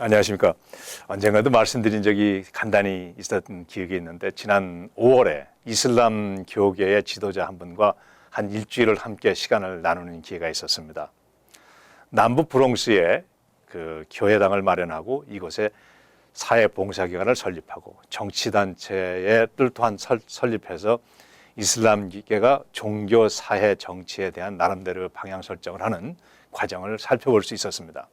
안녕하십니까. 언젠가도 말씀드린 적이 간단히 있었던 기억이 있는데, 지난 5월에 이슬람 교계의 지도자 한 분과 한 일주일을 함께 시간을 나누는 기회가 있었습니다. 남부 브롱스에 그 교회당을 마련하고 이곳에 사회봉사기관을 설립하고 정치단체를 또한 설립해서 이슬람계가 종교, 사회, 정치에 대한 나름대로 방향 설정을 하는 과정을 살펴볼 수 있었습니다.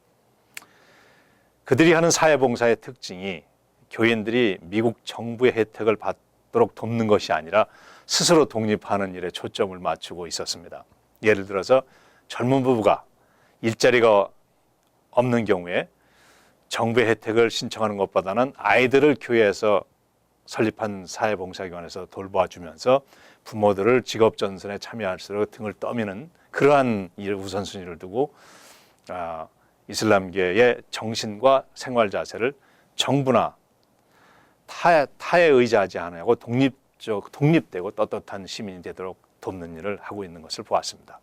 그들이 하는 사회봉사의 특징이 교인들이 미국 정부의 혜택을 받도록 돕는 것이 아니라 스스로 독립하는 일에 초점을 맞추고 있었습니다. 예를 들어서 젊은 부부가 일자리가 없는 경우에 정부의 혜택을 신청하는 것보다는 아이들을 교회에서 설립한 사회봉사기관에서 돌봐주면서 부모들을 직업전선에 참여할수록 등을 떠미는 그러한 일 우선순위를 두고 이슬람계의 정신과 생활 자세를 정부나 타에 의지하지 않고 독립되고 떳떳한 시민이 되도록 돕는 일을 하고 있는 것을 보았습니다.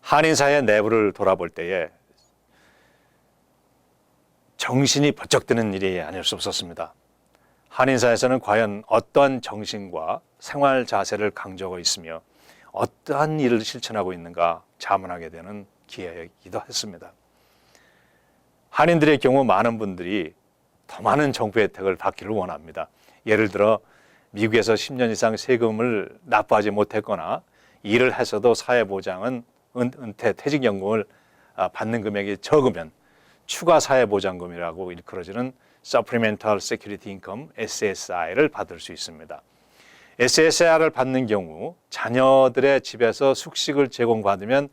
한인사회 내부를 돌아볼 때에 정신이 번쩍 드는 일이 아닐 수 없었습니다. 한인사회에서는 과연 어떠한 정신과 생활 자세를 강조하고 있으며 어떠한 일을 실천하고 있는가 자문하게 되는 기회이기도 했습니다. 한인들의 경우 많은 분들이 더 많은 정부 혜택을 받기를 원합니다. 예를 들어 미국에서 10년 이상 세금을 납부하지 못했거나 일을 했어도 사회보장은 은퇴, 퇴직연금을 받는 금액이 적으면 추가 사회보장금이라고 일컬어지는 Supplemental Security Income, SSI를 받을 수 있습니다. SSI를 받는 경우 자녀들의 집에서 숙식을 제공받으면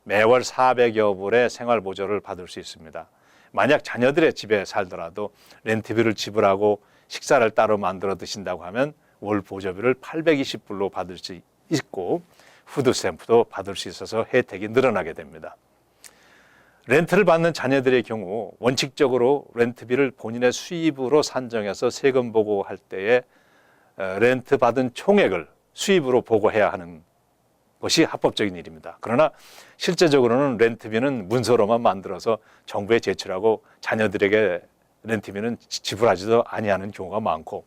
매월 400여 불의 생활보조를 받을 수 있습니다. 만약 자녀들의 집에 살더라도 렌트비를 지불하고 식사를 따로 만들어 드신다고 하면 월 보조비를 820불로 받을 수 있고 푸드스탬프도 받을 수 있어서 혜택이 늘어나게 됩니다. 렌트를 받는 자녀들의 경우 원칙적으로 렌트비를 본인의 수입으로 산정해서 세금 보고할 때에 렌트 받은 총액을 수입으로 보고해야 하는 것이 합법적인 일입니다. 그러나 실제적으로는 렌트비는 문서로만 만들어서 정부에 제출하고 자녀들에게 렌트비는 지불하지도 아니하는 경우가 많고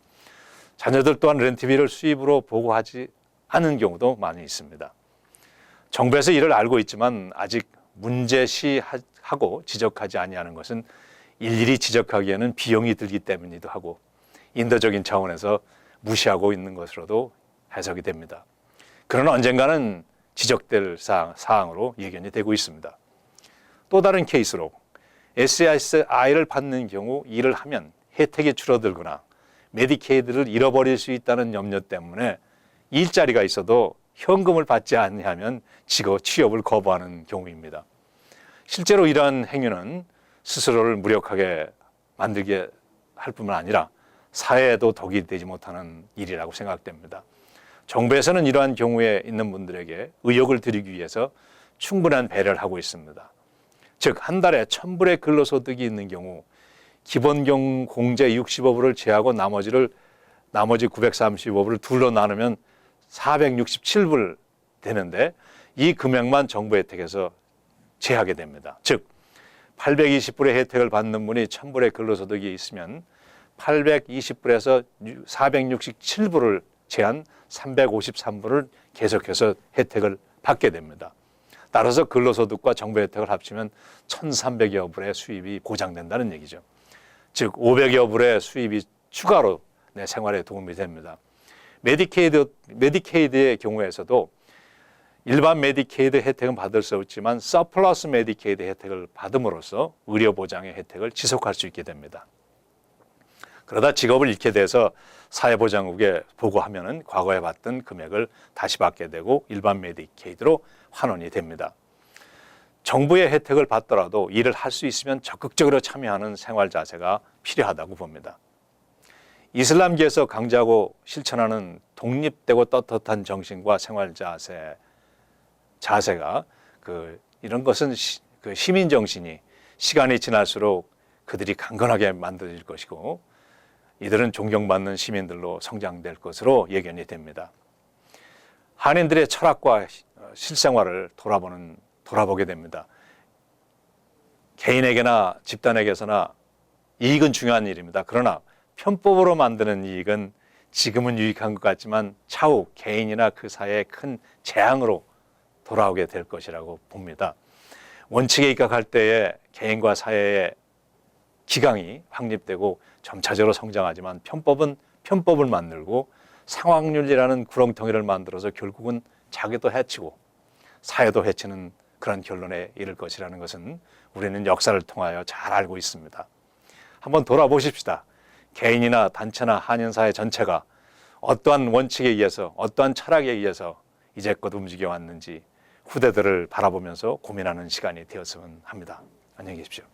자녀들 또한 렌트비를 수입으로 보고하지 않은 경우도 많이 있습니다. 정부에서 이를 알고 있지만 아직 문제시하고 지적하지 아니하는 것은 일일이 지적하기에는 비용이 들기 때문이기도 하고 인도적인 차원에서 무시하고 있는 것으로도 해석이 됩니다. 그러나 언젠가는 지적될 사항으로 예견이 되고 있습니다. 또 다른 케이스로 SSI를 받는 경우 일을 하면 혜택이 줄어들거나 메디케이드를 잃어버릴 수 있다는 염려 때문에 일자리가 있어도 현금을 받지 않으면 취업을 거부하는 경우입니다. 실제로 이러한 행위는 스스로를 무력하게 만들게 할 뿐만 아니라 사회에도 덕이 되지 못하는 일이라고 생각됩니다. 정부에서는 이러한 경우에 있는 분들에게 의욕을 드리기 위해서 충분한 배려를 하고 있습니다. 즉, 한 달에 1,000불의 근로소득이 있는 경우 기본경 공제 65불을 제하고 나머지 935불을 둘로 나누면 467불 되는데 이 금액만 정부 혜택에서 제하게 됩니다. 즉 820불의 혜택을 받는 분이 1,000불의 근로소득이 있으면 820불에서 467불을 제한 353불을 계속해서 혜택을 받게 됩니다. 따라서 근로소득과 정부 혜택을 합치면 1,300여 불의 수입이 보장된다는 얘기죠. 즉 500여 불의 수입이 추가로 내 생활에 도움이 됩니다. 메디케이드의 경우에서도 일반 메디케이드 혜택은 받을 수 없지만 서플러스 메디케이드 혜택을 받음으로써 의료보장의 혜택을 지속할 수 있게 됩니다. 그러다 직업을 잃게 돼서 사회보장국에 보고하면은 과거에 받던 금액을 다시 받게 되고 일반 메디케이드로 환원이 됩니다. 정부의 혜택을 받더라도 일을 할 수 있으면 적극적으로 참여하는 생활 자세가 필요하다고 봅니다. 이슬람계에서 강조하고 실천하는 독립되고 떳떳한 정신과 생활 자세가 이런 것은 시민 정신이 시간이 지날수록 그들이 강건하게 만들어질 것이고 이들은 존경받는 시민들로 성장될 것으로 예견이 됩니다. 한인들의 철학과 실생활을 돌아보게 됩니다. 개인에게나 집단에게서나 이익은 중요한 일입니다. 그러나 편법으로 만드는 이익은 지금은 유익한 것 같지만 차후 개인이나 그 사회에 큰 재앙으로 돌아오게 될 것이라고 봅니다. 원칙에 입각할 때에 개인과 사회의 기강이 확립되고 점차적으로 성장하지만 편법은 편법을 만들고 상황윤리라는 구렁텅이를 만들어서 결국은 자기도 해치고 사회도 해치는 그런 결론에 이를 것이라는 것은 우리는 역사를 통하여 잘 알고 있습니다. 한번 돌아보십시다. 개인이나 단체나 한인사회 전체가 어떠한 원칙에 의해서 어떠한 철학에 의해서 이제껏 움직여 왔는지 후대들을 바라보면서 고민하는 시간이 되었으면 합니다. 안녕히 계십시오.